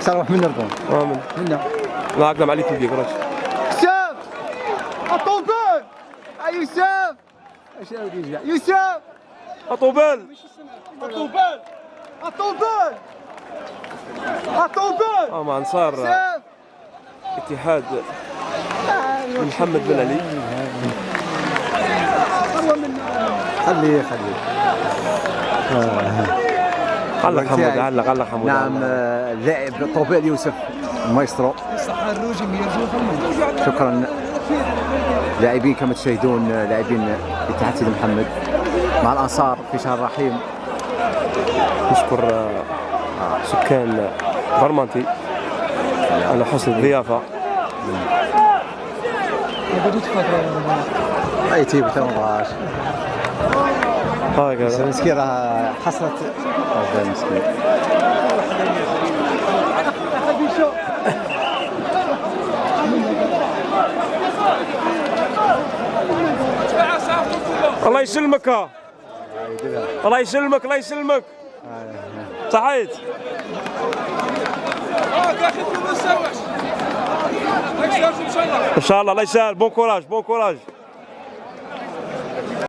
تروح من البون منا لا اقدم عليك يجيك راجل يوسف الطوبان يوسف اش يرجع يوسف اطوبال الطوبان الطوبان الطوبان مع انصار اتحاد محمد بن علي. خليه علق حمود علق حمود. نعم اللاعب طوبال يوسف المايسترو. شكرا لاعبين كما تشاهدون لاعبين اتحاد سيدي محمد مع الانصار في شهر رحيم. نشكر سكان برمانتي على حسن الضيافه. اي تيب تماش هكذا مسكين راه حصلت هذا مسكين. الله يسلمك الله يسلمك الله يسلمك. صحيت ان شاء الله الله يسهل. بون كوراج بون كوراج.